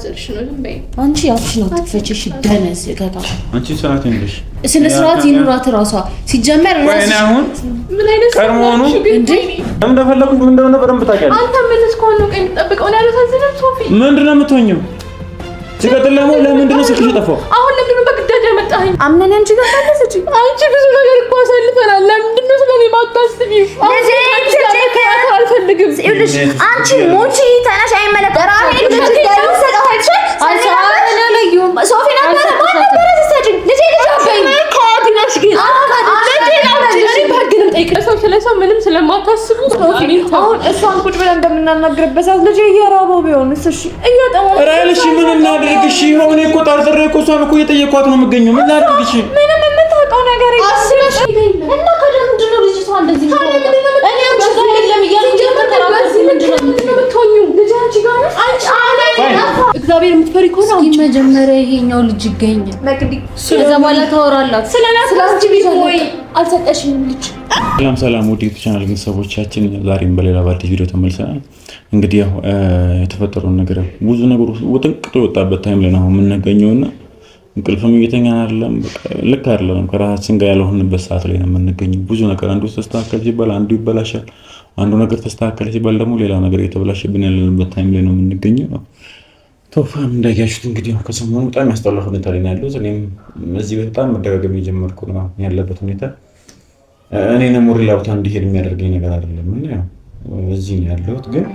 እያስመሰልሽ ነው። ዝም በይ አንቺ አፍሽን አትክፈችሽ። ደነስ ከታ አንቺ ስርዓት ይኑርሽ። ስነ ስርዓት ይኑራት ራሷ ሲጀመር ራስ አሁን ምን አይነት ቀርሞኑ እንዴ ለምን እንደፈለኩት ምን እንደሆነ በደንብ ታውቂያለሽ። አንተ ምን እስከሆነ ነው የምትጠብቀው? ነው ያለሳዝነው ሶፊ። ምንድነው የምትሆኚው? ሲቀጥል ደግሞ ለምንድን ነው ስልክሽ የጠፋው? አሁን ለምንድን ነው በግዳጅ ያመጣኸኝ? አምነን አንቺ ጋር ታለሰች። አንቺ ብዙ ነገር እኮ አሳልፈናል። ለምንድን ነው ስለኔ ማታስቢው? አልፈልግም። ይኸውልሽ አንቺ ሞቺ ተነሽ አይመለከትም። ራሄል ልጅ ጋር ሰጣታች አልሰራለሁም። ሶፊ ነበር ነበር ተሰጭኝ ልጅ ካዲናሽ ግን ሰው ምንም ስለማታስቡ አሁን እሷን ቁጭ ብለን እንደምናናግርበት ሰዓት ልጅ እየራበው ቢሆንስ? እሺ ራይልሽ ምን እናድርግ? እሺ ሆነ እኮ ታርዘረ እኮ እሷን እኮ እየጠየኳት ነው የምገኘው። ምን ላድርግ? እሺ ምንም የምታውቀው ነገር የለም እና ከለምንድን ነው ልጅቷ እንደዚህ ነው? እኔ አንቺ ጋር የለም እያልኩ እግዚአብሔር የምትፈሪ ከሆነ አንቺ መጀመሪያ ይሄኛው ልጅ ይገኛል። ከዛ በኋላ ታወራላት። ስለዚህ ቢሆን አልሰጠሽኝም ልጅ። ሰላም ውድ ቻናል ቤተሰቦቻችን፣ ዛሬም በሌላ በአዲስ ቪዲዮ ተመልሰናል። እንግዲህ ያው የተፈጠረውን ነገር ብዙ ነገሮች ወጥንቅጦ የወጣበት ታይም ላይ ነው የምንገኘውና እንቅልፍም እየተኛን አይደለም። በቃ ልክ አይደለም። ከራሳችን ጋር ያልሆንበት ሰዓት ላይ ነው የምንገኘው። ብዙ ነገር አንዱ ተስተካከለ ሲባል አንዱ ይበላሻል፣ አንዱ ነገር ተስተካከለ ሲባል ደግሞ ሌላ ነገር እየተበላሸብን ያለንበት ታይም ላይ ነው የምንገኘው። ቶፋም እንዳያችሁት እንግዲህ ከሰሞኑ በጣም ያስጠላ ሁኔታ ላይ ነው ያለው። እኔም እዚህ በጣም መደጋገም የጀመርኩ ነው ያለበት ሁኔታ። እኔንም ወደ ሌላ ቦታ እንዲሄድ የሚያደርገኝ ነገር አይደለም እና ያው እዚህ ነው ያለሁት። ግን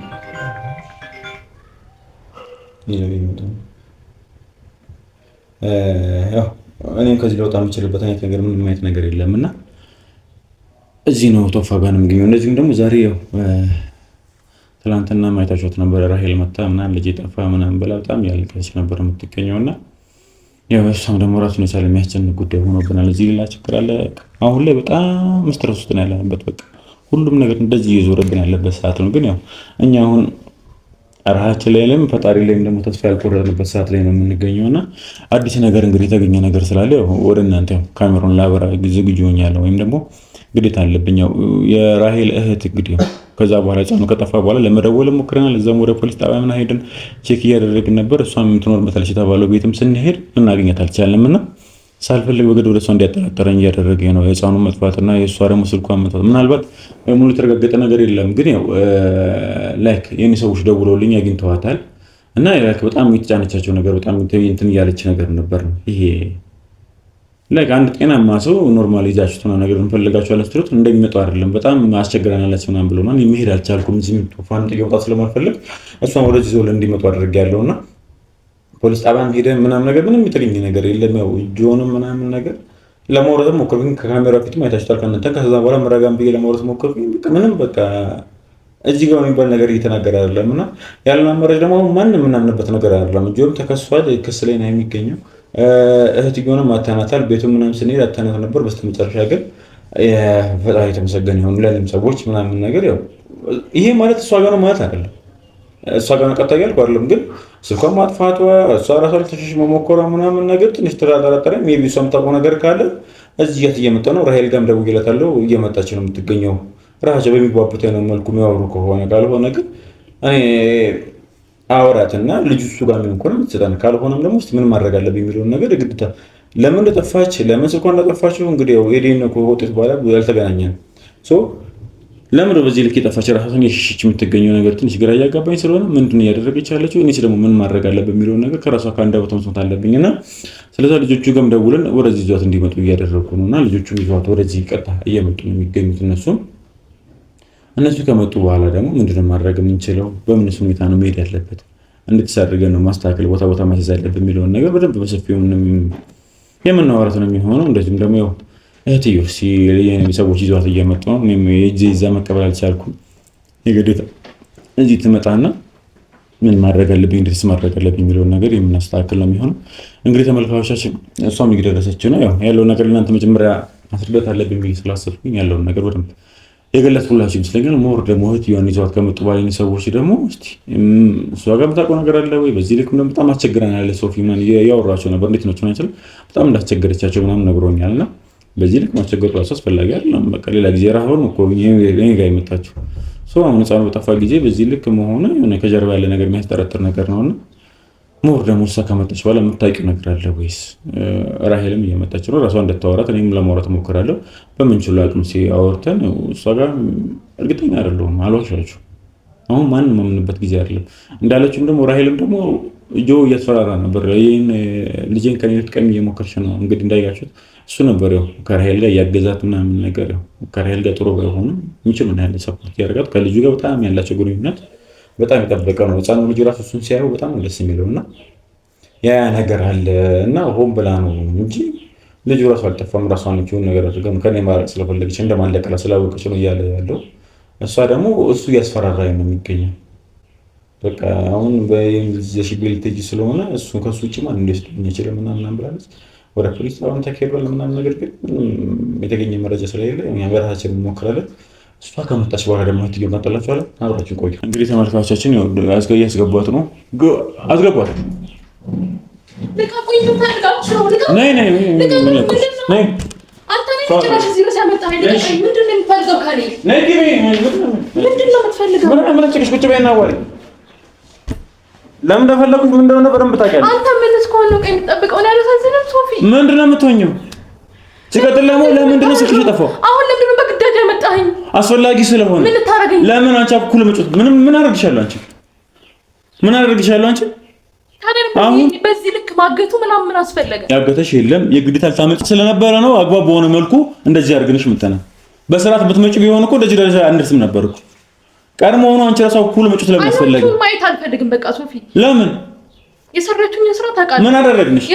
ያው እኔም ከዚህ ለውጣ የምችልበት አይነት ነገር ምንም አይነት ነገር የለም እና እዚህ ነው ቶፋ ጋር ነው የምገኘው። እንደዚሁም ደግሞ ዛሬ ያው ትላንትና ማይታችሁት ነበር ራሄል መታ ምናምን ልጅ ጠፋ ምናምን ብላ በጣም ያለቀሰች ነበር የምትገኘውና ያው እሷም ደግሞ ራሱን የቻለ የሚያስጨንቅ ጉዳይ ሆኖብናል። እዚህ ሌላ ችግር አለ። አሁን ላይ በጣም ስትረስ ውስጥ ነው ያለንበት። በቃ ሁሉም ነገር እንደዚህ እየዞረብን ያለበት ሰዓት ነው። ግን ያው እኛ አሁን ራሳችን ላይ ላይም ፈጣሪ ላይም ደግሞ ተስፋ ያልቆረጥንበት ሰዓት ላይ ነው የምንገኘውና አዲስ ነገር እንግዲህ የተገኘ ነገር ስላለ ወደ እናንተ ያው ካሜራውን ላበራ ዝግጁ ሆኛለሁ ወይም ደግሞ ግዴታ አለብኝ። ያው የራሄል እህት እንግዲህ ከዛ በኋላ ጫኑ ከጠፋ በኋላ ለመደወል ሞክረናል። እዛም ወደ ፖሊስ ጣቢያ ምን ሄድን ቼክ እያደረግን ነበር። እሷም የምትኖርበት ልጅ የተባለው ቤትም ስንሄድ ልናገኛት አልቻልንም እና ሳልፈልግ በግድ ወደ እሷ እንዲያጠራጠረኝ እያደረገኝ ነው። የህፃኑ መጥፋትና የእሷ ደግሞ ስልኳን መጥፋት ምናልባት ሙሉ የተረጋገጠ ነገር የለም። ግን ያው ላይክ የኔ ሰዎች ደውለውልኝ አግኝተዋታል እና ላይክ በጣም የተጫነቻቸው ነገር በጣም እንትን እያለች ነገር ነበር ነው ይሄ ላይክ አንድ ጤናማ ሰው ኖርማል ይዛችሁት ነው ነገር እንፈልጋችሁ አላስትሩት እንደሚመጡ አይደለም። በጣም አስቸግረናለች ምናምን ብሎና መሄድ አልቻልኩም። እዚህ ቶፋን ጥቂውጣት ስለማልፈልግ እሷን ወደዚህ ዞል እንዲመጡ አድርጌያለሁና ፖሊስ ጣቢያም ሄደ ምናምን ነገር ምንም የተገኘ ነገር የለም። ያው ጆንም ምናምን ነገር ለማውራት ሞከርኩኝ ከካሜራ ፊት አይታችሁታል። ከእናንተ ከዛ በኋላ መረጋም ብዬ ለማውራት ሞከርኩኝ። ምንም በቃ እዚህ ጋር የሚባል ነገር እየተናገረ አይደለም እና ያለን አማራጭ ደግሞ ማንም ምናምንበት ነገር አይደለም። ጆም ተከሷል፣ ክስ ላይ ነው የሚገኘው። እህትየውንም አታናታል። ቤቱን ምናምን ስንሄድ አታናት ነበር። በስተመጨረሻ ግን ፈጣሪ የተመሰገነ ይሁን ለንም ሰዎች ምናምን ነገር ያው ይሄ ማለት እሷ ጋር ነው ማለት አይደለም። እሷ ጋር ቀጥታ ያልኩ አይደለም። ግን ስልኳን ማጥፋቷ እሷ ራሷ ልትሸሽ መሞከሯ ምናምን ነገር ትንሽ ተራራራኝ። ሜቢ እሷ የምታውቀው ነገር ካለ እዚህ ጋር እየመጣ ነው። ራሄል ጋርም ደውዬላታለሁ። እየመጣች ነው የምትገኘው። ራሳቸው በሚግባቡት አይነት መልኩ የሚያወሩ ከሆነ ካልሆነ ግን እኔ አወራትና ልጁ እሱ ጋር ምን እንኳን ምትሰጣን ካልሆነም ደግሞ እስቲ ምን ማድረግ አለብኝ የሚለውን ነገር ግዴታ ለምን እንደጠፋች ለምን ስልኳን እንደጠፋችው እንግዲህ ያው ኤዲን ነው ከወጥት በኋላ ያልተገናኘን ሶ ለምን በዚህ ልክ የጠፋች ራሷን የሽሽች የምትገኘው ነገር ትንሽ ግራ እያጋባኝ ስለሆነ ምንድን እያደረገች ያለችው እኔስ ደግሞ ምን ማድረግ አለብኝ የሚለውን ነገር ከራሷ ከአንደበቷ መስማት አለብኝና ስለዛ ልጆቹ ጋርም ደውለን ወደዚህ ይዟት እንዲመጡ እያደረኩ ነውና ልጆቹም ይዟት ወደዚህ ቀጥታ እየመጡ ነው የሚገኙት። እነሱ ከመጡ በኋላ ደግሞ ምንድነው ማድረግ የምንችለው በምንስ ሁኔታ ነው መሄድ ያለበት እንዴት አድርገን ነው ማስተካከል ቦታ ማስያዝ ያለብን የሚለውን ነገር በደንብ በሰፊው የምናወራት ነው የሚሆነው። እንደዚህም ደግሞ ያው እህትዮ ሰዎች ይዟት እየመጡ ነው። እኔም እዛ መቀበል አልቻልኩም። የግዴታ እዚህ ትመጣና ምን ማድረግ አለብኝ እንዴትስ ማድረግ አለብኝ የሚለውን ነገር የምናስተካክል ነው የሚሆነው። እንግዲህ ተመልካቾቻችን እሷም እየደረሰች ነው። ያው ያለውን ነገር እናንተ መጀመሪያ ማስረዳት አለብኝ ብዬ ስላሰብኩኝ ያለውን ነገር በደንብ የገለጽኩላችሁ ይመስለኛል። ሞር ደግሞ እህትዮዋን ይዘዋት ከመጡ ባለኝ ሰዎች ደግሞ እስቲ እሷ ጋር የምታውቀው ነገር አለ ወይ በዚህ ልክ በጣም አስቸግረናል ሶፊ ምናምን ያወራቸው ነበር። እንዴት ነው አይችል በጣም እንዳስቸገረቻቸው ምናምን ነግሮኛልና በዚህ ልክ ማስቸገሩ ራሱ አስፈላጊ አይደለም። በቃ ሌላ ጊዜ ራሱን እኮ እኔ ጋር የመጣችው አሁን ህፃኑ በጠፋ ጊዜ በዚህ ልክ መሆኑ የሆነ ከጀርባ ያለ ነገር የሚያስጠረጥር ነገር ነውና ሞር ደግሞ እሷ ከመጣች በኋላ የምታውቂው ነገር አለ ወይስ? ራሄልም እየመጣች ነው ራሷ እንደታወራት እኔም ለማውራት እሞክራለሁ በምንችለው አቅም ሲያወርተን እሷ ጋር እርግጠኛ አይደለሁም አልዋሻችሁም አሁን ማንም ማምንበት ጊዜ አይደለም እንዳለችም ደግሞ ራሄልም ደግሞ ጆ እያስፈራራ ነበር ይሄን ልጄን ከኔ ልትቀሚ እየሞከርሽ ነው እንግዲህ እንዳያችሁት እሱ ነበር ያው ከራሄል ጋር ያገዛት ምናምን ነገር ያው ከራሄል ጋር ጥሩ ባይሆንም የሚችለው ነው ያለ ሰፖርት ያደርጋት ከልጁ ጋር በጣም ያላቸው ግንኙነት በጣም የጠበቀ ነው ህፃኑ ልጅ ራሱ እሱን ሲያየው በጣም ደስ የሚለውና ያ ነገር አለ እና ሆን ብላ ነው እንጂ ልጁ ራሱ አልጠፋም ራሷን ልጅውን ነገር አድርገው ከኔ ማራቅ ስለፈለገች እንደማለቀላ ስላወቀች ነው እያለ ያለው እሷ ደግሞ እሱ ያስፈራራኝ ነው የሚገኘው በቃ አሁን በእንግሊዝ ቢልቴጅ ስለሆነ እሱ ከሱ ውጭ ማን እንደስተኛ ይችላል ምናምን ብላለች ወደ ፖሊስ አሁን ተከልሏል ምናምን ነገር ግን የተገኘ መረጃ ስለሌለ እኛ በራሳችን እንሞክራለን እሷ ከመጣች በኋላ ደግሞ ትገባ ተላልቷል አብራችሁ ቆዩ እንግዲህ ተመልካቾቻችን ያስገቧት ነው አስገቧት ለካቆይ ተታርጋችሁ ነይ አንተ ነህ ጭራሽ እዚህ ነው ያመጣህ አይደል ምንድን ነው የምትፈልገው ካሊ ነይ ግቢ ምንድን ነው የምትፈልገው ምን ጭቅሽ ቁጭ በይና አዋሪ ለምን እንደፈለኩሽ ምን እንደሆነ በደንብ ታውቂያለሽ አንተ ምን እስከሆነ ነው የምትጠብቀው ነው ያለሳዝንም ሶፊ ምንድን ነው የምትሆኚው ሲቀጥል ደግሞ ለምንድን ነው ስልክሽ የጠፋው አሁን ለምንድን ነው በግዳጅ ያመጣኸኝ አስፈላጊ ስለሆነ ምን ልታረገኝ ለምን አንቺ አኩል መጮት ምን አደርግሻለሁ አንቺ አሁን በዚህ ልክ ማገቱ ምናምን አስፈለገ ያገተሽ የለም የግዴታ ታመጭ ስለነበረ ነው አግባብ በሆነ መልኩ እንደዚህ አድርገንሽ ምተና በስርዓት ብትመጪ ቢሆን እኮ እንደዚህ ደረጃ አንደርስም ነበር እኮ ቀድሞ ሆኖ አንቺ ራስዎ እኩል መጮት ለምን አስፈለገ ማየት አልፈልግም በቃ ሶፊ ለምን የሰራችሁኝ ስራ ታውቃለህ ምን አደረግንሽ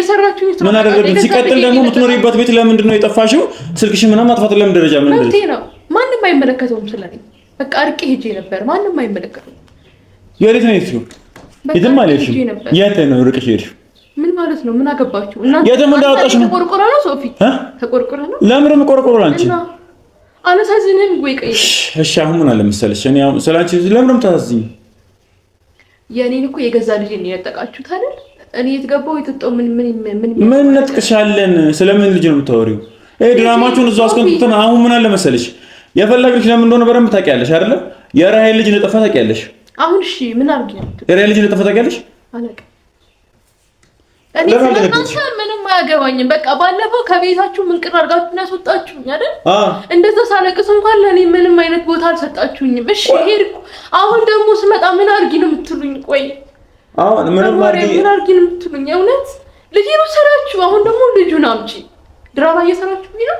ምን አደረግንሽ ሲቀጥል ደግሞ የምትኖሪበት ቤት ለምንድን ነው የጠፋሽው ስልክሽ ምናምን ማጥፋት ለምን ደረጃ ምን እንደዚህ ነው ማንንም አይመለከተውም ስለኔ በቃ አርቄ ሄጄ ነበር ማንንም አይመለከተውም የት ነው የትዩ የትም አልሄድሽም የት ነው ርቀሽ ሄድሽው ምን ማለት ነው ምን አገባችሁ እናንተ የትም እንዳወጣሽ ነው ተቆርቆረ ነው ሶፊ ተቆርቆረ ነው ለምን ቆርቆሮ አንቺ አነሳዝንም ወይ ቀይ እሺ አሁን ምን አለ መሰለሽ እኔ አሁን ስላንቺ ለምን ታዝኝ የኔን እኮ የገዛ ልጅ ነው ያጠቃችሁት አይደል እኔ የተገባው የተጠው ምን ነጥቅሻለን ስለምን ልጅ ነው የምታወሪው ይሄ ድራማችሁን እዛው አስቀምጡትና አሁን ምን አለ መሰለሽ የፈለግሽ ለምን እንደሆነ በደንብ ታውቂያለሽ አይደል የራሄል ልጅ እንደጠፋ ታውቂያለሽ አሁን እሺ ምን አርጊ ነው የራሄል ልጅ እንደጠፋ ታውቂያለሽ አለቀ እኔ ስለናንተ ምንም አያገባኝም በቃ ባለፈው ከቤታችሁ ምን ቅር አድርጋችሁ ያስወጣችሁኝ አይደል እንደዛ ሳለቅስ እንኳን ለኔ ምንም አይነት ቦታ አልሰጣችሁኝም እሺ ሄድኩ አሁን ደግሞ ስመጣ ምን አርጊ ነው የምትሉኝ ቆይ አሁን ምንም አርጊ ነው የምትሉኝ እውነት ልጅሩ ሰራችሁ አሁን ደግሞ ልጁን አምጪ ድራማ እየሰራችሁኝ ነው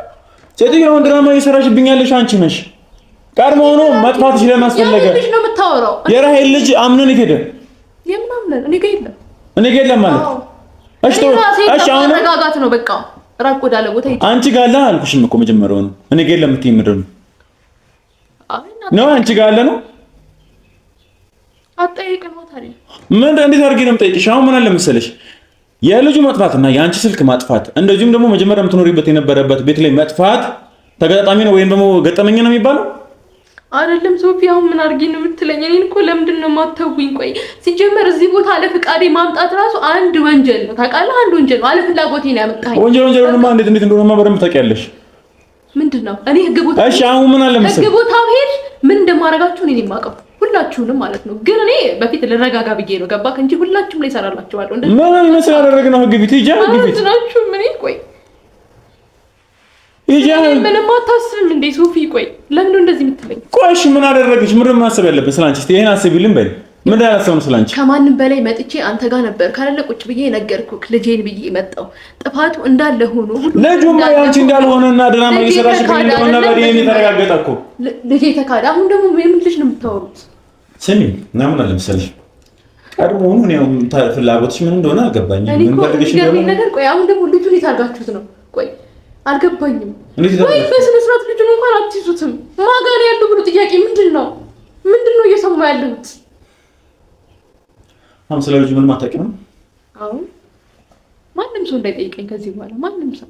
ሴትዮውን ድራማ እየሰራችብኛለሽ አንቺ ነሽ ቀድሞ ሆኖ መጥፋትሽ ለምን አስፈለገ ልጅ ነው የምታወራው የራሄል ልጅ አምነን ይሄደ የምናምነን እኔ ጋር የለም ማለት እሺ አሁን ረጋጋት ነው በቃ ራቅ ወዳለ ቦታ ሂጂ አንቺ ጋር አለ አልኩሽም እኮ መጀመሪያው ነው እኔ ጋር የለም የምትይኝ ምንድን ነው አንቺ ጋር አለ ነው አጠይቀኝ ታዲያ ምን እንዴት አድርጌ ነው የምጠይቅሽ አሁን ምን አለ መሰለሽ የልጁ መጥፋትና የአንቺ ስልክ ማጥፋት እንደዚሁም ደግሞ መጀመሪያ የምትኖሪበት የነበረበት ቤት ላይ መጥፋት ተገጣጣሚ ነው ወይም ደግሞ ገጠመኝ ነው የሚባለው አይደለም ሶፊ አሁን ምን አርጊ ነው የምትለኝ እኔን እኮ ለምንድን ነው የማተውኝ ቆይ ሲጀመር እዚህ ቦታ አለ ፍቃዴ ማምጣት ራሱ አንድ ወንጀል ነው ታውቃለህ አንድ ወንጀል ነው አለ ፍላጎቴ ነው ያመጣኸኝ ወንጀሉንማ እንዴት እንደሆነማ በደንብ ታውቂያለሽ ምንድነው እኔ ህግ ቦታ እሺ አሁን ምን አለ መሰለኝ ህግ ቦታ ሄድ ምን እንደማረጋችሁ እኔ የማውቀው ሁላችሁንም ማለት ነው ግን እኔ በፊት ልረጋጋ ብዬ ነው ገባክ እንጂ ሁላችሁም ላይ ሰራላችኋለሁ እንደዚህ ምን ይመስል አደረግነው ህግ ቢት ይጃ ህግ ቢት ናችሁ ምን ቆይ ይጃ ምንም አታስብም እንዴ ሶፊ ቆይ ለምን እንደዚህ የምትለኝ ቆይሽ ምን አደረግሽ ምን ማሰብ ያለብን ስላንቺ እስቲ ይሄን አስቢልን በል ምን ያላሰው ነው ስላንቺ ከማንም በላይ መጥቼ አንተ ጋር ነበር ካለ ቁጭ ብዬ ነገርኩክ ልጄን ብዬ መጣው ጥፋቱ እንዳለ ሆኖ ልጁማ ያንቺ እንዳልሆነና ድራማ እየሰራሽ እንደሆነ በዲኤንኤ ተረጋገጠ እኮ ልጄ ተካዳ አሁን ደግሞ ምን ልጅ ነው የምታወሩት ስሚ እና ምን አለ መሰለሽ ቀድሞውኑ ነው ፍላጎትሽ ምን እንደሆነ አልገባኝም ምን ፈልገሽ እንደሆነ ነገር ቆይ አሁን ደግሞ ልጁን የታርጋችሁት ነው ቆይ አልገባኝም ወይ በስነ ስርዓት ልጁን እንኳን አትይዙትም ማጋን ያለው ብሎ ጥያቄ ምንድነው እየሰማ ያለሁት አሁን ስለ ልጁ ምን ማታውቂ ነው አሁን ማንም ሰው እንዳይጠይቀኝ ከዚህ በኋላ ማንም ሰው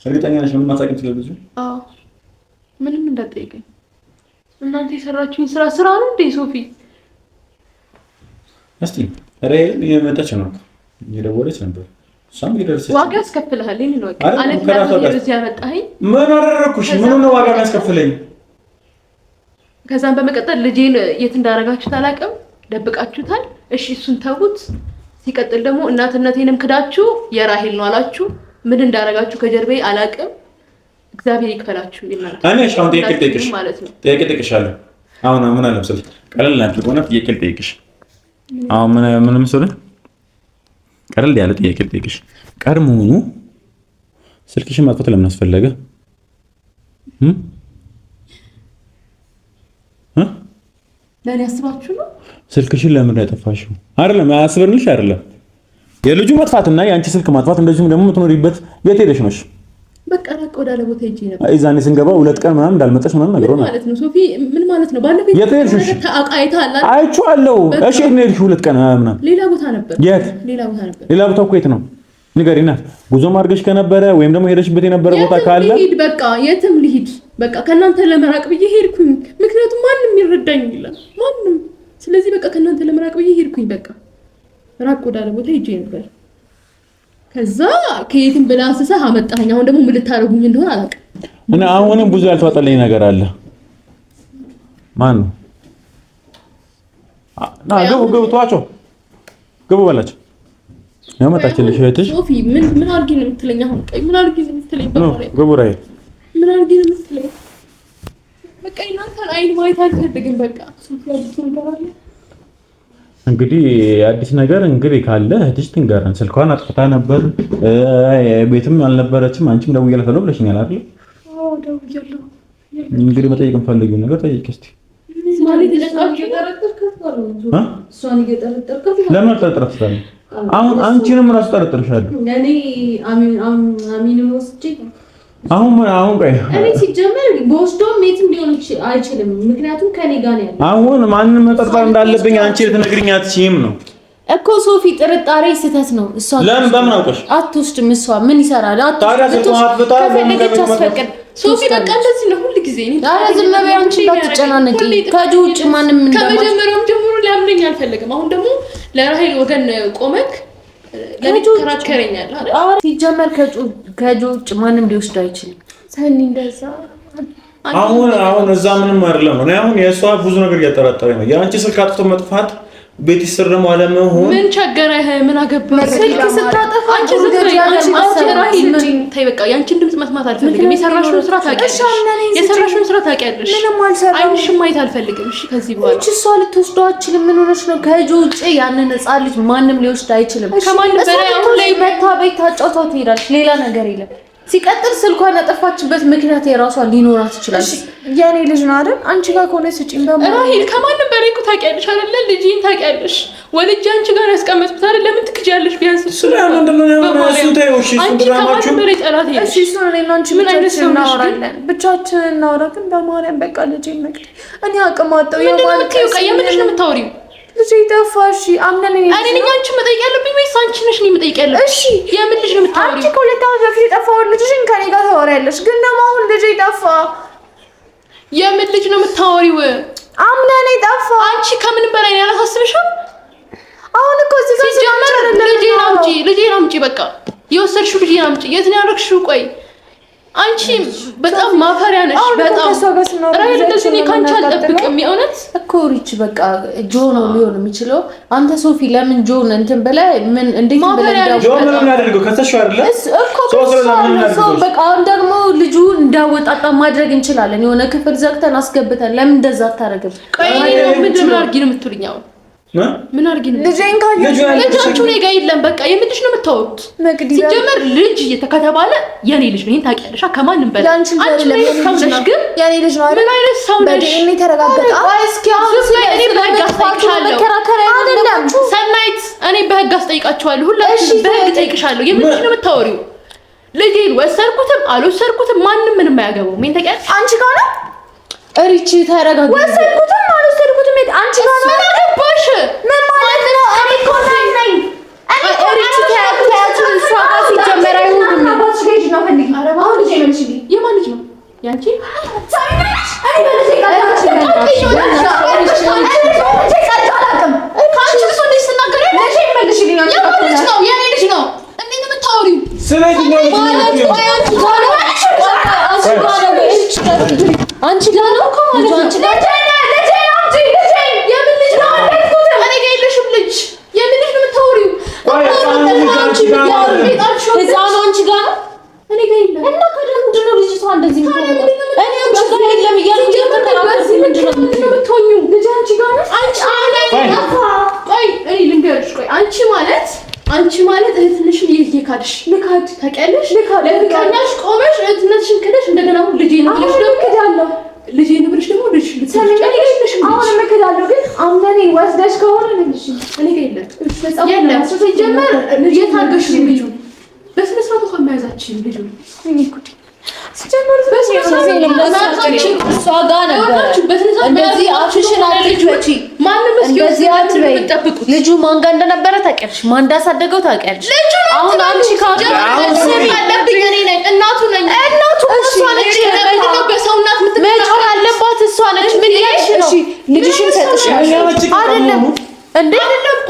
እርግጠኛ ነሽ ምን ማታውቂ ስለ ልጁ አዎ ምንም እንዳትጠይቀኝ እናንተ የሰራችሁኝ ስራ ነው እንዴ ሶፊ እስቲ ራሄል የመጣች ነው እየደወለች ነበር ሳም ይደርሰች ዋጋ ያስከፍልሃል እኔ ነው አለፍ ለዚህ ያመጣኸኝ ምን አደረኩሽ ምን ነው ዋጋ ያስከፍለኝ ከዛም በመቀጠል ልጄን የት እንዳረጋችሁት አላውቅም ደብቃችሁታል። እሺ እሱን ተውት። ሲቀጥል ደግሞ እናትነቴንም ክዳችሁ የራሄል ነው አላችሁ። ምን እንዳረጋችሁ ከጀርባዬ አላቅም። እግዚአብሔር ይክፈላችሁ ይላል። እኔ ሻውን ጠይቅሽ ማለት ነው። ጠይቅሻለሁ። አሁን ምን አለ መሰለሽ ቀለል አድርጎ ነው ጠይቅሽ። አሁን ምን መሰለሽ ቀለል ያለ ጠይቅሽ። ቀድሞውኑ ስልክሽን ማጥፋት ለምን አስፈለገ? ለኔ አስባችሁ ነው? ስልክሽን ለምን ያጠፋሽው? አይደለም አያስበርልሽ አይደለም። የልጁ መጥፋትና የአንቺ ስልክ ማጥፋት እንደዚሁም ደግሞ የምትኖሪበት የት ሄደሽ ነሽ? በቃ ራቅ ወዳለ ቦታ ሄጄ ነበር። እዛኔ ስንገባ 2 ቀን ምናምን እንዳልመጣሽ ምናምን ነገር ነው ማለት ነው። ሶፊ ምን ማለት ነው? ባለፈው የት ሄድሽ? አይተሃል? አይቼዋለሁ። እሺ የት ነው የሄድሽው? 2 ቀን ምናምን ሌላ ቦታ ነበር። የት? ሌላ ቦታ ነበር። ሌላ ቦታ እኮ የት ነው? ንገሪና። ጉዞም አድርገሽ ከነበረ ወይም ደግሞ ሄደሽበት የነበረ ቦታ ካለ ልሂድ፣ በቃ የትም ልሂድ፣ በቃ ከእናንተ ለመራቅ ብዬ ሄድኩኝ። ምክንያቱም ማንም ይረዳኝ የለም ማንም። ስለዚህ በቃ ከእናንተ ለመራቅ ብዬ ሄድኩኝ። በቃ ራቅ ወዳለ ቦታ ሄጄ ነበር። ከዛ ከየትም ብላ አንስሰህ አመጣኸኝ። አሁን ደግሞ ምን ልታረጉኝ እንደሆነ አላውቅም። እና አሁንም ብዙ ያልተዋጠልኝ ነገር አለ። ማን ነው? ግቡ ተዋቸው፣ ግቡ በላቸው። ያመጣችልሽ እህትሽ ሶፊ ምን አድርጊ ነው የምትለኝ? አሁን ቀይ ምን አድርጊ ነው የምትለኝ? ግቡ ራይ ምን አድርጊ ነው የምትለኝ? በቃ እናንተን አይን ማየት አልፈልግም። በቃ ሶፊ አዲስ ነገር አለ እንግዲህ አዲስ ነገር እንግዲህ ካለ እህትሽ ትንገረን። ስልኳን አጥፍታ ነበር፣ ቤትም አልነበረችም። አንቺም ደውያለሁ ብለሽኛል አይደል? አዎ ደውያለሁ። እንግዲህ መጠየቅ የምፈልጊው ነገር ጠይቂ እስቲ። ማለት ለቃችሁ ተረጥርከት ነው እሷን እየጠረጠርከት ለምን ተጠረጥረሻለሁ? አሁን አንቺንም ራስ ጠረጥርሻለሁ። እኔ አሚንን ወስጄ አሁን ቆይ እኔ ሲጀመር በወስዶም የትም ሊሆን አይችልም። ምክንያቱም ከኔ ጋር ነው ያለው። አሁን ማንንም መጠርጠር እንዳለብኝ አንቺ ልትነግሪኝ አትችይም ነው እኮ ሶፊ። ጥርጣሬ ስህተት ነው። እሷ ለምን በምን አውቀሽ አትወስድም? እሷ ምን ይሰራል? ታዲያ ስለማትፈታ አስፈቅድ ሶፊ። በቃ እንደዚህ ነው ሁሉ ጊዜ ነው። ኧረ ዝም በይ አንቺ እንዳትጨናነቂ። ከእጅ ውጭ ማንም ከመጀመሪያውም ጀምሮ ሊያምነኝ አልፈለግም። አሁን ደግሞ ለራሄል ወገን ቆመክ ለከራከረኛል አይደል? ሲጀመር ከእጅ ውጭ ማንም ሊወስድ አይችልም። ሰኒ እንደዛ አሁን እዛ ምንም አይደለም። እኔ አሁን የእሷ ብዙ ነገር እያጠራጠረኝ ነው። የአንቺ ስልክ አጥፍቶ መጥፋት ቤት ስር ደግሞ አለመሆን ምን ቸገረህ? ምን አገባህ? ስልክ ስታጠፋ አንቺ ተይ በቃ ያንቺን ድምጽ መስማት አልፈልግም። የሰራሽውን ስራ ታውቂያለሽ። የሰራሽውን ስራ ታውቂያለሽ። አይንሽም ማየት አልፈልግም። እሺ ከዚህ በኋላ እሷ ልትወስደው አትችልም። ምን ሆነሽ ነው? ከእጅ ውጭ ያንን ሕፃን ልጅ ማንም ሊወስድ አይችልም። ከማንም በላይ አሁን ላይ መታ ቤት ታጫውታው ትሄዳለች። ሌላ ነገር የለም። ሲቀጥል ስልኳን ያጠፋችበት ምክንያት የራሷ ሊኖራት ይችላል። የኔ ልጅ ነው አይደል? አንቺ ጋር ከሆነ ስጪኝ በማለት ራሂል ከማንም በላይ እኮ ታውቂያለሽ አይደል? ልጅን ታውቂያለሽ። ወልጄ አንቺ ጋር ያስቀመጥኩት አይደል? ለምን ትክጃለሽ? ቢያንስ እሱ ላይ ምንድነው እሱ ታዩ? እሺ እሱ ድራማችሁ በላይ ጠላት ይሄ እሺ እሱ ነው። እኔና አንቺ ብቻችን እናወራለን። ብቻችን እናወራ። ግን በማርያም በቃ ልጄን መቅደም እኔ አቅም አጣሁ። የምንድን ነው የምታወሪው? ልጄ ጠፋሽ። አምነን እኔ ነኝ አንቺ መጠየቅ ያለብኝ ወይስ አንቺ ነሽ እኔ መጠየቅ ያለብኝ? እሺ የምን ልጅ ነው የምታወሪው? አንቺ ከሁለት ዓመት በፊት የጠፋውን ልጅሽን ከኔ ጋር ታወሪያለሽ። ግን ደግሞ አሁን ልጄ ጠፋ። የምን ልጅ ነው የምታወሪው? አምነን ጠፋ። አንቺ ከምንም በላይ ነው ያላሳስብሽም? አሁን እኮ እዚህ ጋር ሲጀመር ልጄን አምጪ፣ በቃ የወሰድሽው ልጄን አምጪ። የት ነው ያደረግሽው? ቆይ አንቺ በጣም ማፈሪያ ነሽ። በጣም ራይል እንደዚህ ነው ካንቺ አልጠብቅም። የእውነት እኮ ሪች በቃ ጆ ነው ሊሆን የሚችለው። አንተ ሶፊ ለምን ጆን እንትን ብለህ ምን እንዴት ብለህ ጆ ምን ያደርገው ከተሽ አይደለ እኮ በቃ አሁን ደግሞ ልጁ እንዳወጣጣ ማድረግ እንችላለን። የሆነ ክፍል ዘግተን አስገብተን ለምን እንደዛ አታረግም? ቆይ ምን አድርጊ ነው የምትሉኝ? አሁን ምን አድርጊ ነው? ልጄን ልጃችሁ እኔ ጋር የለም። በቃ የምንድን ነው የምታወሩት? ሲጀመር ልጅ እየተከተባለ የኔ ልጅ ነው። ይሄን ታውቂያለሽ ከማንም በላይ። አንቺ ምን ሰውነሽ? ግን የኔ ልጅ ነው አይደል? ምን አይነት ሰውነሽ? በዲኤንኤ ተረጋገጠ። እስኪ አሁን እኔ በህግ አስጠይቅሻለሁ። ሰናይት እኔ በህግ አስጠይቃችኋለሁ። ሁላችሁም በህግ ጠይቅሻለሁ። የምንድን ነው የምታወሪው? ልጄን ወሰድኩትም አልወሰድኩትም ማንም ምንም አያገባውም። ይሄን ታውቂያለሽ? አንቺ ጋር ነው ሪች ተረጋጋ። ወሰድኩትም አልወሰድኩትም አንቺ ጋር ነው ያገባሽ። ምን ማለት ነው? እኔ እኮ ነኝ ሪች ተያችሁ ሷጋ ሲጀመር አይሆንም። አባትሽ ልጅ ነው ፈልጊ። አረባ ልጅ መልሽልኝ። የማን ልጅ ነው? ያንቺ ሳይናሽ እኔ በልጅ ጋር አንቺ ጋር ነው እኔ ጋር የለም እና ምንድን ነው ልጅቷ እንደዚህ የምትሆነው? እኔ አንቺ ጋር የለም እያልኩ እየተከራከርኩ ምንድን ነው የምትሆኚው? ልጅ አንቺ ጋር ነሽ። ቆይ እኔ ልንገርሽ፣ ቆይ አንቺ ማለት እህትነሽን የካድሽ ልካድ ታውቂያለሽ። ለፍቅረኛሽ ቆመሽ እህትነትሽን ክደሽ እንደገና አሁን ልጄ ነው ብለሽ ደግሞ ክዳለሁ። ልጄ ነው ብለሽ ደግሞ ልጅ ልትሰጪ አሁን እምክዳለሁ። ግን አምነኔ ወስደሽ ከሆነ ልጅ እኔ ጋር የለም። ሲጀመር የት አድርገሽ ልጁ በስነ ስርዓቱ ከመያዛችን ልጁ ሲጀመር እሷ ጋር ነበር። እንደዚህ አፍሽን አትክፈቺ። እንደዚህ አትበይ። ልጁ ማን ጋር እንደነበረ ታውቂያለሽ፣ ማን እንዳሳደገው ታውቂያለሽ። አሁን አንቺ እናቱ ነኝ። እሷ ነች። በሰው እናት መጮህ አለባት እሷ ነች። ምን ያልሽ ነው? ልጅሽን ሰጥሻለሁ አይደለም እንዴ?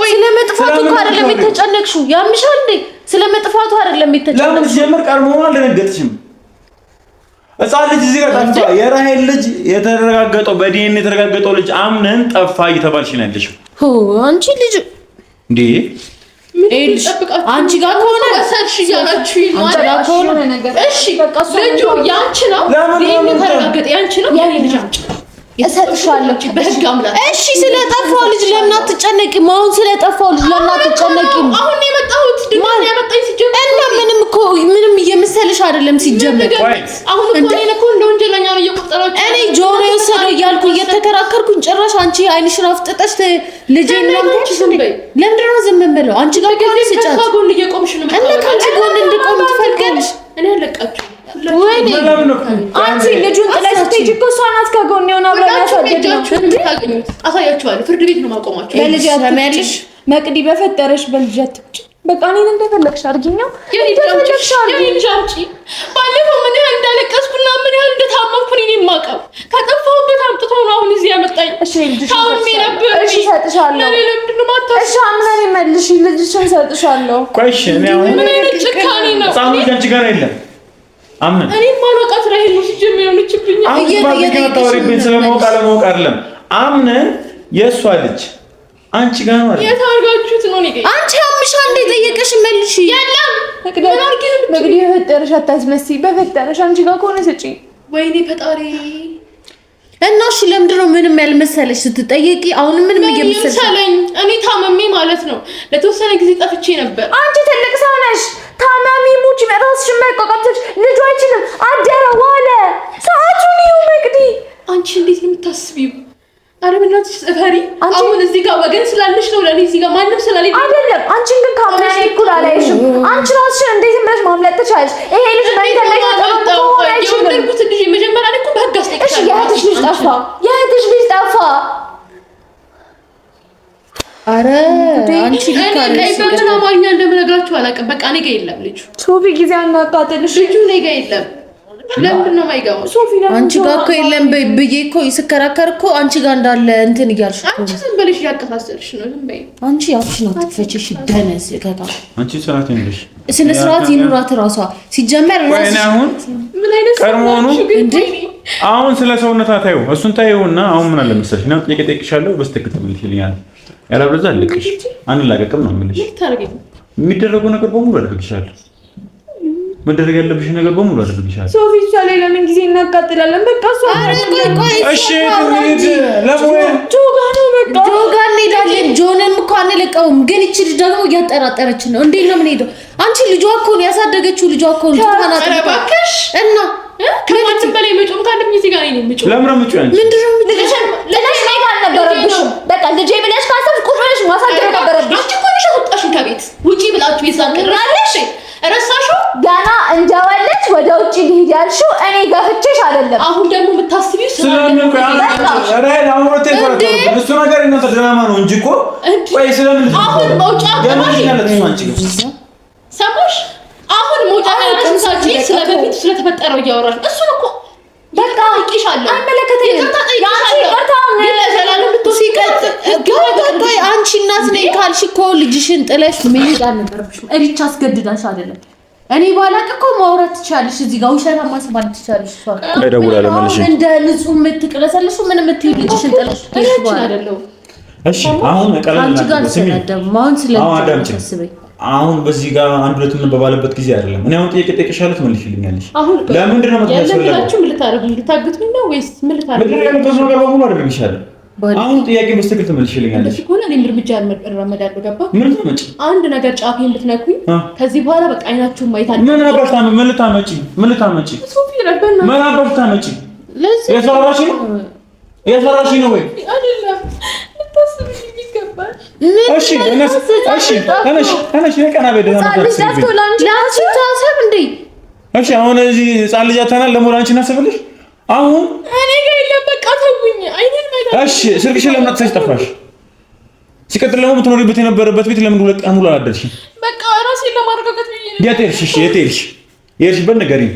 ስለ መጥፋቱ እኮ አይደለም የተጨነቅሽው። ያምሻል እንዴ? ስለ መጥፋቱ አይደለም የተጨነቅሽው። ለምን ጀመር ቀርሞና አልደነገጥሽም? ሕፃን ልጅ እዚህ ጋር ጠፋ። የራሄል ልጅ የተረጋገጠው በዲኤንኤ የተረጋገጠው ልጅ አምነን ጠፋ እየተባልሽ ነው ያለሽው። አንቺ ልጅ እንዴ አንቺ ጋር ከሆነ ወሰድሽ እያላችሁ እሺ፣ በቃ ልጁ ያንቺ ነው። ዲኤንኤ ተረጋገጠ ያንቺ ነው። ያኔ ልጅ አምጪ እሰጥሻለሁ በህግ አምላክ። እሺ፣ ስለጠፋው ልጅ ለምን አትጨነቂም? አሁን ስለጠፋው ልጅ ለምን አትጨነቂም? አሁን የመጣሁት ድጋሚ ያመጣኝ ሲጀመር እና ምንም እየመሰለሽ አይደለም ሲጀመር። አሁን እኮ እኔ እኮ እንደ ወንጀለኛ ነው እየቆጠራችሁ። እኔ ጆሮ የወሰደው እያልኩ እየተከራከርኩኝ ጭራሽ አንቺ አይንሽን አፍጥጠሽ ልጄን ማምጣትሽ ለምንድን ነው ዝም የምለው? አንቺ ጋር ከሆነ ስጫት ጎን እየቆምሽ ነው እና ከአንቺ ጎን እንድቆም ትፈልጊያለሽ? እኔ አለቃችሁ ወይኔ አንቺ ልጁን ጥለሽ ስትሄጂ እኮ እሷ ናት ከጎን የሆነ አብረን ያሳደግናችሁ። አሳያችኋለሁ። ፍርድ ቤት ነው ማቆማችሁ። በልጅ አትመልሽ መቅዲ፣ በፈጠረሽ በልጅ አትምጪ። በቃ እኔን እንደፈለግሽ አድርጊኛው። የኔ ጃምጪ ባለፈው ምን ያህል እንዳለቀስኩና ምን ያህል እንደታመምኩ እኔ የማውቀው ከጠፋሁበት አምጥቶ ነው አሁን እዚህ ያመጣኝ። እሺ ታውሚ ነበር። እሺ ሰጥሻለሁ። እሺ አምነን መልሽ፣ ልጅሽን ሰጥሻለሁ። ቆይሽ እኔ አሁን ምን አይነት ጭካኔ ነው? ጻኑ አንቺ ጋር የለም አምነን እኔ ማለቃት ላይ ነው ሲጀምር የሆነችብኝ። እየተወሪብኝ ስለማውቅ አለማውቅ አይደለም። አምነን የእሷ ልጅ አንቺ ጋር ነው አይደል? የታርጋችሁት ነው ነኝ። አንቺ አምሻ እንደ ጠየቀሽ መልሽ። የለም መግዲ በፈጠረሽ አታስመስይ። በፈጠረሽ አንቺ ጋር ከሆነ ስጪ። ወይኔ ፈጣሪ እና እሺ ለምንድን ነው ምንም ያልመሰለሽ ስትጠየቂ? አሁን ምንም እየመሰለኝ እኔ ታመሜ ማለት ነው። ለተወሰነ ጊዜ ጠፍቼ ነበር። አንቺ ትልቅ ሰው ነሽ። ታማሚ ሙጭ ራስሽን መቆጣጠር ልጁ አይችልም። አደረ ዋለ ሰዓቱን ይው መቅዲ። አንቺ እንዴት ነው የምታስቢው? አረ በእናትሽ ዘፈሪ። አሁን እዚህ ጋር ወገን ስላለሽ ነው ለኔ እዚህ ጋር ማንም ስላለኝ አይደለም። አንቺን ግን ካመሽ እኩል አላይሽም። አንቺ ራስሽን እንዴት ብለሽ ማምለጥ ትችያለሽ? ይሄ ልጅ መንገድ ላይ ተጠቅሞ አይችልም። የወደድኩት ልጅ መጀመሪያ ላይ እኮ በህግ አስጠይቅሻለሁ። እሺ የእህትሽ ልጅ ጠፋ። የእህትሽ ልጅ ጠፋ። አረ አንቺ በምን አማርኛ እንደምነግራችሁ አላውቅም። በቃ እኔ ጋር የለም ልጁ። ሶፊ ጊዜ አናቃጥልሽ። ልጁ እኔ ጋር የለም። ለምንድን ነው የማይገባው? ሶፊ አንቺ ጋር እኮ የለም ብዬ እኮ ስከራከር እኮ አንቺ ጋር እንዳለ እንትን እያልሽ እኮ አንቺ ዝም ብለሽ እያቀሳሰልሽ ነው። ዝም በይ አንቺ አፍሽን አትክፈችሽ። ደነስ ከካ አንቺ ስርዓት ይኑርሽ። ስነ ስርዓት ይኑራት ራሷ ሲጀመር ራስ ወይ አሁን ምን አይነት ቀርሞኑ እንዴ አሁን ስለ ሰውነታ ታዩ እሱን ታዩና አሁን ምን አለ መሰለሽ ነው ጠይቄሻለሁ። በስተክተ መልሽልኛል ያላብረዛ አለቅሽ አንላቀቅም ነው የምልሽ። የሚደረገው ነገር በሙሉ አደርግሻለሁ። መደረግ ያለብሽ ነገር በሙሉ አደርግሻለሁ። ሶፊ ቻለ ለምን ጊዜ እናቃጥላለን? በቃ እሱ እሺ ትንሽ ለምን ጆጋ ነው በቃ ጆጋ እንሄዳለን። ጆንም እኮ አንለቀውም፣ ግን እቺ ልጅ ደግሞ እያጠራጠረች ነው። እንዴት ነው የምንሄደው? አንቺ ልጇ እኮ ነው ያሳደገችው። ልጇ እኮ ነው ታናት እባክሽ እና ከማንም በላይ መጮም ካለብኝ እዚህ ጋር ነኝ የምጮም። ለምን ነው አንቺ ምንድነው ልጅሽ ነው ያልነበረብሽ? በቃ ልጄ ብለሽ ካሰብሽ ቁጭ ብለሽ ማሳደግ ነበረብሽ። አንቺ እኮ ነሽ አወጣሽኝ ከቤት ውጪ ብላችሁ ይዛንቀራለሽ። ረሳሽው? ገና እንጀዋለች ወደ ውጪ ሊሄድ ያልሽው እኔ ገፍቼሽ አይደለም። አሁን ደግሞ የምታስቢው ስለምን እኮ ራይል አሁን ወጥቶ ይፈራል። እሱ ነገር እናንተ ድራማ ነው እንጂ እኮ ወይ ስለምን አሁን መውጫ ሰማሽ? አሁን መውጫ ያላንሳጂ ስለበፊት ስለተፈጠረው እያወራሽ እሱን እኮ በቃ ይቂሻለሁ። አይመለከተኝም። አንቺ እናት ነኝ ካልሽ እኮ ልጅሽን ጥለሽ መሄድ አልነበረብሽም። እሪቻ አስገድዳሽ አይደለም። እኔ ባላቅ እኮ ማውራት ትችያለሽ። እዚህ ጋር ውሸታማ ማስባል ትችያለሽ። እደውላለሁ መልሼ እንደ ንጹህ የምትቅለሰልሽ ምን የምትይው ልጅሽን ጥለሽ ትሄጂ አይደለም። እሺ አሁን አንቺ ጋር ስለደም ማውን ስለደም አሁን በዚህ ጋር አንድ ሁለት ምን በባለበት ጊዜ አይደለም። እኔ አሁን ጥያቄ ጠይቅሻለሁ ትመልሽልኛለሽ። ለምንድን ነው የምትፈልጉት? ምን ልታረጉኝ? ልታግቱኝ ነው ወይስ ምን ልታረጉኝ? በሙሉ አደርግልሻለሁ። አሁን ጥያቄ በስተክል ትመልሽልኛለሽ። እሺ ከሆነ እኔም እርምጃ እራመዳለሁ። ገባ? ምን ልታመጪ? አንድ ነገር ጫፌን ብትነኩኝ ከዚህ በኋላ በቃ አይናችሁን ማየት አለ። ምን አባሽ ታመ ምን ልታመጪ? ሶፊ ረበና ምን አባሽ ታመጪ? የሰራሽ ነው ወይ? አይደለም ልታስብኝ ይገባል። እሺ ተነሽ የቀና ቤደና እሺ አሁን እዚህ ህፃን ልጅ አታናል ለሞላ አንቺ እናስብልሽ። አሁን እኔ ጋር የለም በቃ ተውኝ። አይኔን ማለት እሺ ስልክሽን ለምን አጥተሽ ጠፋሽ? ሲቀጥል ደግሞ የምትኖሪበት የነበረበት ቤት ለምን 2 ቀን ሙሉ አላደርሽም? በቃ ራሴን ለማረጋጋት ብዬ ነው። የት ሄድሽ? እሺ የት ሄድሽ? የሄድሽበት ንገሪኝ።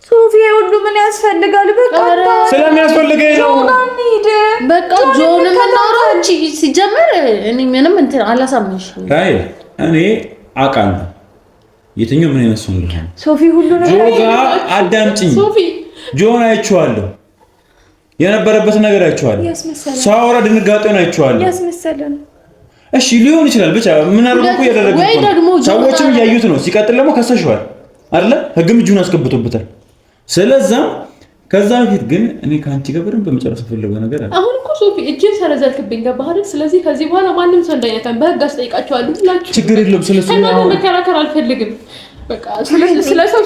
ሶፊ ሁሉ ምን ያስፈልጋል? በቃ ስለሚያስፈልገኝ ነው። በቃ ጆን እናውራው እንጂ ሲጀመር እኔ ምንም እንትን አላሳምንሽም። አይ እኔ አውቃለሁ የትኛው ምን አይነት ሰው እንደሆነ። ሶፊ ሁሉ ነገር ጆጋ አዳምጪኝ። ሶፊ ጆን አይቼዋለሁ፣ የነበረበት ነገር አይቼዋለሁ። ሳወራ ድንጋጤውን አይቼዋለሁ። ያስመሰለን እሺ ሊሆን ይችላል። ብቻ ምን አርጎ ያደረገ ሰዎችም እያዩት ነው። ሲቀጥል ደግሞ ከሰሽዋል አይደለ? ህግም እጁን አስገብቶበታል። ስለዛም ከዛ በፊት ግን እኔ ካንቺ ጋር በደንብ በመጨረስ ፈልገው ነገር አለ። አሁን እኮ ሶፊ እጄን ሰረዘርክብኝ ገባህ አይደል? ስለዚህ ከዚህ በኋላ ማንም ሰው እንዳይነካኝ በህግ አስጠይቃቸዋለሁ ሁላችሁ። ችግር የለም። ስለሱ ነው መከራከር አልፈልግም። በቃ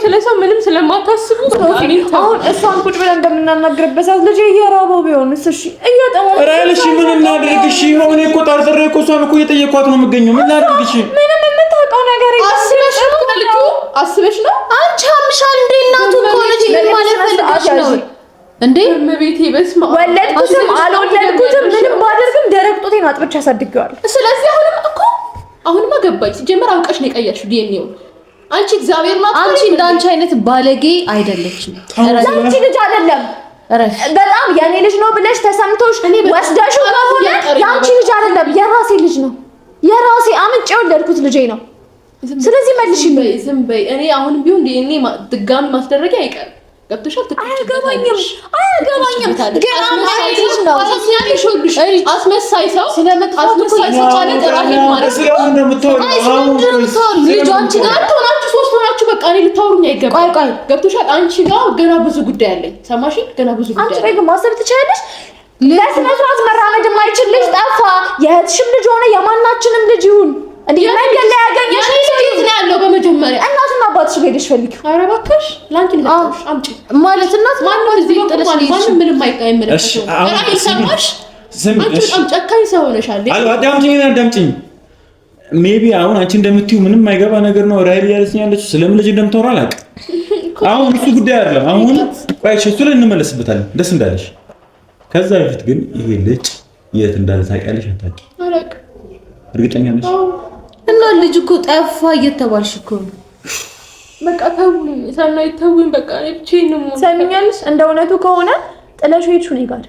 ስለሰው ምንም ስለማታስቡ አሁን እሷን ቁጭ ብለን እንደምናናግርበት ሰዓት ልጅ እየራበው ቢሆንስ? እሺ እያጠዋለሽ ራልሽ ምን እናድርግ? እሺ ሆነ እኮ ጠርጥሬ እኮ እሷን እኮ እየጠየኳት ነው የምገኘው። ምን እናድርግ? እሺ ምንም የምታውቀው ነገር የለም። አስበሽ ነው አንቺ አምሻል እንዴ? እናቱ እኮ ልጅ ምን ማለት ፈልጋሽ ነው እንዴ? እመቤቴ በስመ አብ ወለድኩትም አልወለድኩትም ምንም ባደርግም ደረቅ ጡቴን አጥብቼ አሳድጌዋለሁ። ስለዚህ አሁንማ ገባኝ። ሲጀመር አውቀሽ ነው የቀየርሽው ዲኤንኤው። አንቺ እግዚአብሔር ማለት አንቺ እንዳንቺ አይነት ባለጌ አይደለችም። አንቺ ልጅ አይደለም በጣም የኔ ልጅ ነው ብለሽ ተሰምቶሽ ወስደሽው ከሆነ ያንቺ ልጅ አይደለም የራሴ ልጅ ነው። የራሴ አምጬ የወለድኩት ልጄ ነው። ስለዚህ መልሽልኝ። ዝም በይ። እኔ አሁንም ቢሆን ዲኤንኤ ድጋሚ ማስደረጊያ አይቀርም። ገብቶሻል? አያገባኝም ግን አስመሳይ ሰው ማለት ራሄል ማለት ልጅ አንቺ ጋር ሆናችሁ ሶስት ሆናችሁ በቃ እኔ ልታወሩኝ አይገባም። ቆይ ገብቶሻል? አንቺ ጋር ገና ብዙ ጉዳይ አለኝ። ሰማሽ? ገና ብዙ ጉዳይ አንቺ ግን ማሰብ ትችያለሽ። ለስነ ስርዓት መራመድ የማይችል ልጅ ጠፋ። የእህትሽም ልጅ ሆነ የማናችንም ልጅ ይሁን እንዴ መንገድ ላይ ያገኘሽ ሰው የት ነው ያለው? በመጀመሪያ እናትና አባትሽ ሄደሽ ፈልጊው። ኧረ እባክሽ ላንቺ ነው አምጪ ማለት እናት ማነው እዚህ ጥለሽ ማንም ምንም አይመለከተው። ራይ ሰማሽ? አንቺ በጣም ጨካኝ ሰው ሆነሻል። አዳምጪኝ። ሜቢ አሁን አንቺ እንደምትይው ምንም አይገባ ነገር ነው። ራይ ያለችኝ ያለችው ስለምን ልጅ እንደምታወራ አላውቅም። አሁን እሱ ጉዳይ አይደለም። አሁን ቆይ እሱ ላይ እንመለስበታለን ደስ እንዳለሽ። ከዛ በፊት ግን ይሄ ልጅ የት እንዳለ ታውቂያለሽ? አታውቂም? አላውቅም። እርግጠኛ ነሽ? እና ልጅ እኮ ጠፋ እየተባልሽ እኮ ነው። በቃ ተውኝ፣ ሰናይ ተውኝ። በቃ እቺን ነው ሰሚኛለሽ። እንደ እውነቱ ከሆነ ጥለሽው ሄድሽው ነው ይጋር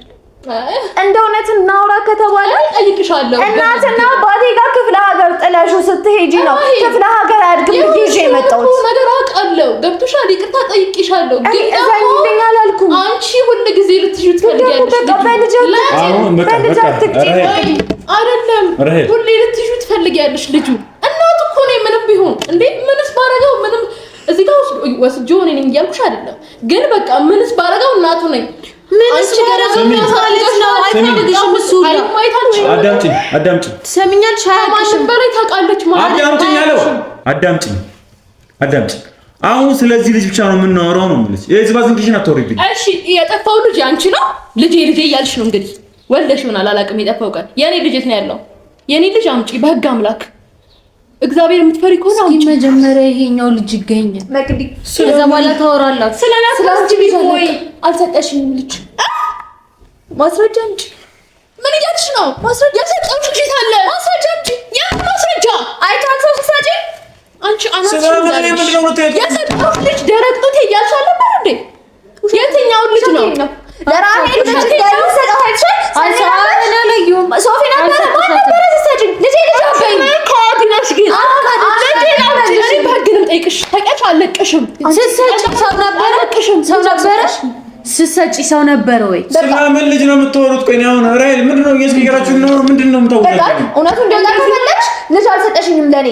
እንደ እውነት እናውራ ከተባለ ጠይቅሻለሁ። እናትና አባቴ ጋር ክፍለ ሀገር ጥለሽው ስትሄጂ ነው ክፍለ ሀገር አድርግም ብዬ ይዤ የመጣሁት ነገር አውቃለሁ። ገብቶሻል? ይቅርታ ጠይቅሻለሁ። ግን እዛኝልኝ አላልኩም። አንቺ ሁሉ ጊዜ ልትይዙ ትፈልጊያለሽ። አይደለም ሁሌ ልትይዙ ትፈልጊያለሽ። ልጁ እናቱ እኮ ነው። ምንም ቢሆን እንዴ ምንስ ባረጋው ምንም እዚህ ጋር ወስጆ እኔ ነኝ እያልኩሽ አይደለም። ግን በቃ ምንስ ባረጋው እናቱ ነኝ። ምንስ ባረጋው ታሳልፈሽ ነው። አይፈልግሽም እሱ አዳምጪኝ። ትሰሚኛለሽ? ማንም በላይ ታውቃለች ማለት አዳምጪኝ። አሁን ስለዚህ ልጅ ብቻ ነው የምናወራው ነው የምልሽ። የዚህ ባዝንኪሽን አትወሪብኝ። እሺ የጠፋው ልጅ አንቺ ነው። ልጄ እያልሽ ነው እንግዲህ ወልደሽ ይሆናል አላውቅም። የጠፋው ቀን የኔ ልጅ የት ነው ያለው? የኔ ልጅ አምጪ በህግ አምላክ። እግዚአብሔር የምትፈሪ ከሆነ አምጪ። መጀመሪያ ይሄኛው ልጅ ይገኛል። መቅዲ ስለዛ በኋላ ታወራላችሁ። ስለናስላስጂ ቢሆይ አልሰጠሽኝም ልጅ ማስረጃ አምጪ። ምን እያልሽ ነው? ማስረጃ ሰጠሽ ልጅ አለ። ማስረጃ አምጪ። ያ ማስረጃ አይታችሁ ሰጪ። አንቺ ስለምን ምንድነው የሰጠሽ ልጅ ደረቅ ጡት እያልሽ ነበር እንዴ? የትኛው ልጅ ነው? ለራሄል ልጅ ጋር ሰጣው አይቻል አንሳና ለዩ ሶፊ ነበር ማለት ተሰጪ ልጅ ካዲናሽ ግን ልጅ በግንም ጠይቅሽ ተቀጭ አለቅሽም ስትሰጪ ሰው ነበር ወይ? ስለምን ልጅ ነው የምትወሩት? ቆይ አሁን ራሄል ምንድነው እየስከራችሁ ነው? ምንድነው የምታወራው? እውነቱን እንደዛ ከፈለግሽ ልጅ አልሰጠሽኝም ለኔ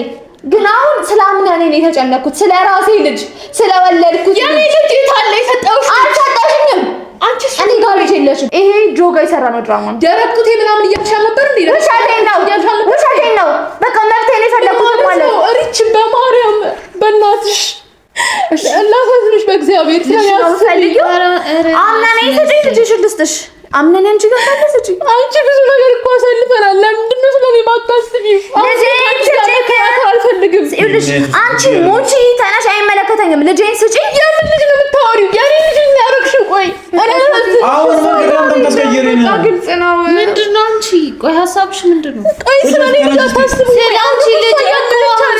ግን አሁን ስለአምና እኔ ነው የተጨነኩት፣ ስለራሴ ልጅ ስለወለድኩት። የኔ ልጅ የታለ የሰጠውሽ? አልሰጠሽኝም። አንቺ እኔ ጋር ልጅ የለሽም። ይሄ ጆጋ የሰራ ነው ድራማ ነው። ደረቁቴ ምናምን እያልሻል ነበር እንዴ? ውሸቴን ነው። በቃ መብቴን የፈለኩት ማለት ነው። ሪች በማርያም በእናትሽ እናሳዝንሽ በእግዚአብሔር ስለያስፈልጊው አምናኔ ስጪኝ ልጅሽን ልስጥሽ። አምናኔ አንቺ ጋር ታለስጪ። አንቺ ብዙ ነገር እኮ አሳልፈናል። ለምንድን ነው ስለኔ ማታስቢው? አልፈልግም። አንቺ ሞቺ ተነሽ፣ አይመለከተኝም። ልጄን ስጪኝ። የምን ልጅ ነው የምታወሪው? የኔ ልጅ ነው ያደረግሽው? ቆይ አሁን ማግራም ተስቀየረኝ ነው። ግልጽ ነው። ምንድን ነው አንቺ? ቆይ ሀሳብሽ ምንድን ነው? ቆይ ስለኔ ልጅ አታስቡ። ስለአንቺ ልጅ እኮ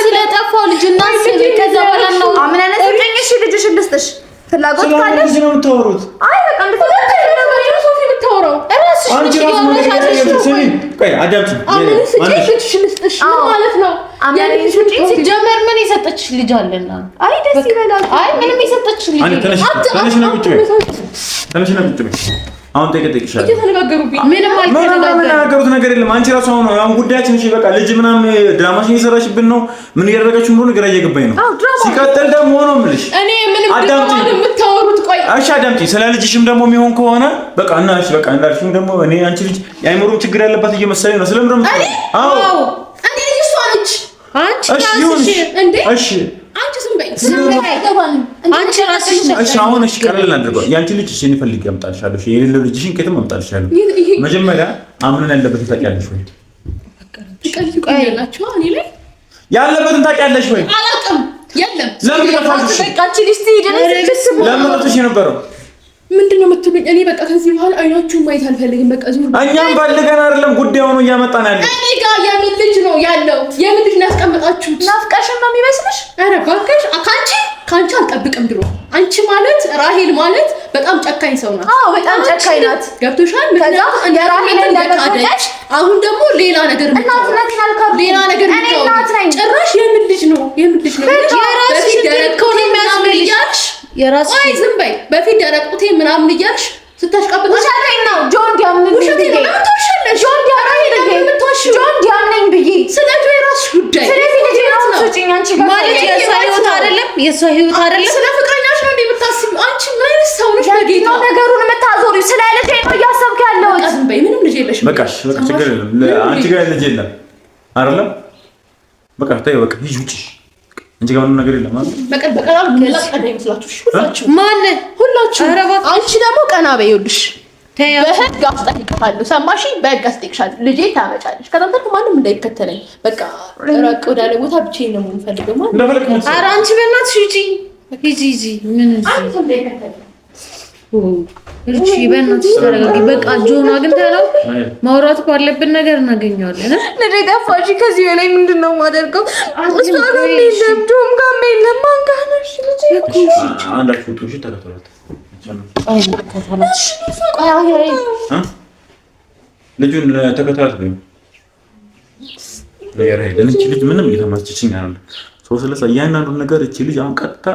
ስለጠፋው ልጅ እናስብ። ከዛ በኋላ ነው አምናኔ ስጪኝ። እሺ ልጅሽን ልስጥሽ። ፍላጎት ካለሽ ነው የምታወሩት? አይ በቃ ሶፊ የምታወራው እራስሽ አንቺ ልጅ ራስ ያወራሽ አይደል? ስሚ፣ ቆይ አዳምጪ። ልጅሽን ልስጥሽ ማለት ነው። ሲጀመር ምን የሰጠችሽ ልጅ አለና? አይ ደስ ይበላል። አይ ምንም የሰጠችሽ ልጅ አንቺ ተነሽ ነው ቁጭ በይ። ተነሽ ነው ቁጭ በይ። አሁን ጠይቀሻል። እየተነጋገሩብኝ ምንም የተነጋገሩት ነገር የለም። አንቺ ራሱ አሁን ጉዳያችን እሺ፣ በቃ ልጅ ምናምን ድራማሽን እየሰራሽብን ነው። ምን እያደረጋችሁ እንደሆነ ግራ እየገባኝ ነው። ሲቀጥል ደግሞ ነው የምልሽ፣ እኔ ምንም ድራማ ነው የምታወሩት? ቆይ እሺ አዳምጪ። ስለ ልጅሽም ደግሞ የሚሆን ከሆነ በቃ እና እሺ በቃ እንዳልሽም ደግሞ እኔ አንቺ ልጅ የአይምሮም ችግር ያለባት እየመሰለኝ ነው። ስለምን ነው? አዎ እኔ እሷ ነች። አንቺ ራስሽ እንዴ? እሺ አንቺ ዝም በይ። አንቺ ራስሽ ነሽ። እሺ አሁን እሺ ቀለል አድርገው። ያንቺ ልጅ እሺ እንፈልግ ያምጣልሻለሁ። እሺ የሌለው ልጅሽን ከየትም አምጣልሻለሁ። መጀመሪያ አምነን ያለበትን ታውቂያለሽ ወይ? ቀይላችሁ እኔ ላይ ያለበትን ታውቂያለሽ ወይ? አላውቅም። የለም ለምን ተፋልሽ? በቃ አንቺ ልጅ ትሄድ ነው። ለምን ወጥሽ የነበረው? ምንድን ነው የምትሉኝ? እኔ በቃ ከዚህ በኋላ አይናችሁን ማየት አልፈልግም። በቃ ዙር እኛም ፈልገን አይደለም ጉዳዩ ነው እያመጣን ያለ። እኔ ጋር የምን ልጅ ነው ያለው? የምን ልጅ ነው ያስቀመጣችሁት? ናፍቀሽን ነው የሚመስልሽ? ኧረ እባክሽ ካንቺ አልጠብቅም። ድሮ አንቺ ማለት ራሄል ማለት በጣም ጨካኝ ሰው ናት። አዎ በጣም ጨካኝ ናት። ገብቶሻል? ምክንያቱም እንደ ራሄል እንደካደች አሁን ደግሞ ሌላ ነገር ሌላ ነገር ጭራሽ የምን ልጅ ነው የራስሽ ደረቀው ነው የሚያስፈልግሽ። የራስሽ አይ ዝም በይ። በፊት ደረቁቴ ምናምን እያልሽ ስታሽቃብጥ ውሸቴን ነው። ጆን ዲያምነኝ ብዬ ጆን ዲያምነኝ ብዬ ስለዚህ የራስሽ ጉዳይ። ስለዚህ ልጅ ነው ስጪኝ። አንቺ ጋር ማለት የእሷ ህይወት አይደለም፣ የእሷ ህይወት አይደለም። ስለ ፍቅረኛሽ ነው የምታስቢው? አንቺ ምን አይነት ሰው ነሽ? በጌታ ነው ነገሩን የምታዞሪው። ስለ ልጅ ነው እያሰብክ ያለው። ዝም በይ። ምንም ልጅ የለሽም። በቃ በቃ ችግር የለም። አንቺ ጋር ልጅ የለም አይደለም? በቃ ተይው በቃ ሂጂ ውጪ። አንቺ ጋር ምንም ነገር የለም ማለት በቀል ለቀዳ ይመስላችሁ? ሁላችሁ ማን ሁላችሁ? አንቺ ደግሞ ቀና በይ። ይኸውልሽ በህግ አስጠይቅሻለሁ። ሰማሽ? በህግ አስጠይቅሻለሁ። ልጄ ታመጫለሽ። ከዛም ማንም እንዳይከተለኝ በቃ ራቅ ወዳለ ቦታ ብቻዬን ነው የምፈልገው ማለት ነው። ኧረ አንቺ በእናትሽ ሂጂ ሂጂ። ምን አንቺ እንዳይከተለኝ እሺ በእናትሽ ተረጋጊ። በቃ ጆን አግኝተነው ማውራት ባለብን ነገር እናገኘዋለን። ልጄ ጠፋሽ። ከዚህ በላይ ምንድን ነው የማደርገው? እሷ ጋር የለም፣ ጆን ጋር የለም። ማን ጋር ነሽ ልጄ? አንዳችሁ ፎቶሽ ተከታተላት። ልጁን ተከታተላት ነው ለራሄል። እቺ ልጅ ምንም እየተማችችኝ አይደለም። ሰው ስለሳ እያንዳንዱን ነገር እቺ ልጅ አሁን ቀጥታ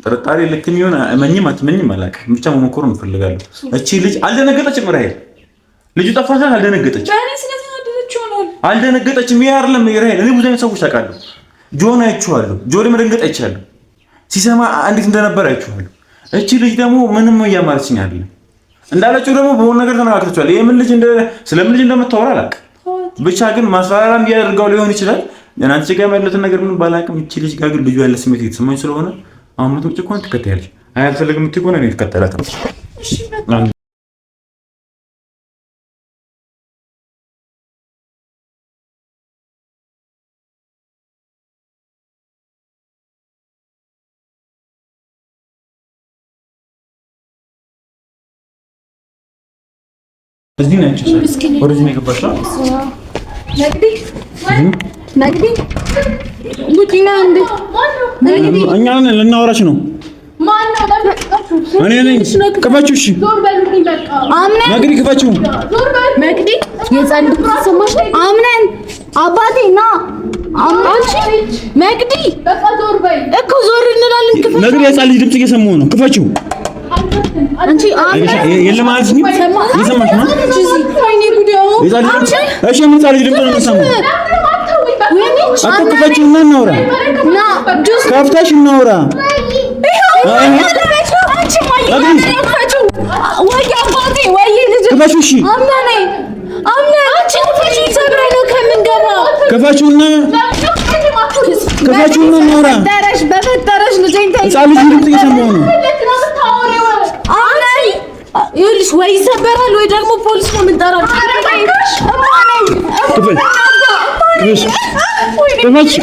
ጥርጣሬ ልክ የሚሆን እመኝም አትመኝም አላውቅም፣ ብቻ መሞከሩን እንፈልጋለን። እቺ ልጅ አልደነገጠችም። ራሄል ልጁ ጠፋታ አልደነገጠችም። አልደነገጠችም። ይሄ አይደለም ራሄል። እኔ ብዙ አይነት ሰዎች አውቃለሁ። ጆን አይቼዋለሁ። ጆን መደንገጥ አይቻለሁ። ሲሰማ እንዴት እንደነበር አይቼዋለሁ። እቺ ልጅ ደግሞ ምንም እያማረችኝ አይደለም። እንዳለችው ደግሞ በሆነ ነገር ተነጋግረቻል። የምን ልጅ ስለምን ልጅ እንደምታወራ አላውቅም፣ ብቻ ግን ማስፈራራም እያደርጋው ሊሆን ይችላል። አንቺ ጋር ያለትን ነገር ምን ባላውቅም እቺ ልጅ ጋር ግን ልጁ ያለ ስሜት እየተሰማኝ ስለሆነ አሁን ምትውጭ እኮ ትከታያለሽ። አያልፈልግም የምትይ ከሆነ እኔ ትከተላት ነው። እዚህ ናቸው። ወደዚህ ነው የገባሽው? ነግዲ ጉዲና እንዴ? እኛ ነን ልናወራሽ ነው። እኔ ነኝ። ክፈችው። እሺ አምነን ነግዲ ክፈችው። ነግዲ የጻን ተሰማሽ? አምነን አባቴ ና አንቺ ነግዲ በቃ ዞር በይ እኮ ዞር እንላለን። ክፈችው። ነግዲ የጻን ልጅ ድምጽ እየሰማሁ ነው። ክፈችው። አንቺ የለም ማለት ነው። እየሰማሽ ነው? ወይኔ ጉዳዩ። እሺ ምን ጻን ልጅ ድምጽ ነው የምሰማው? አትክፈችውና እናውራ። ከፍተሽ እናውራ። ክፈችውና እናውራ። በፈጠረሽ ልጄን ተይ። ሕፃን ልጅ ድምፅ እየሰማሁ ነው። ይኸውልሽ ወይ ይሰበራል ወይ ደግሞ ፖሊስ ነው የምንጠራው። ክፈች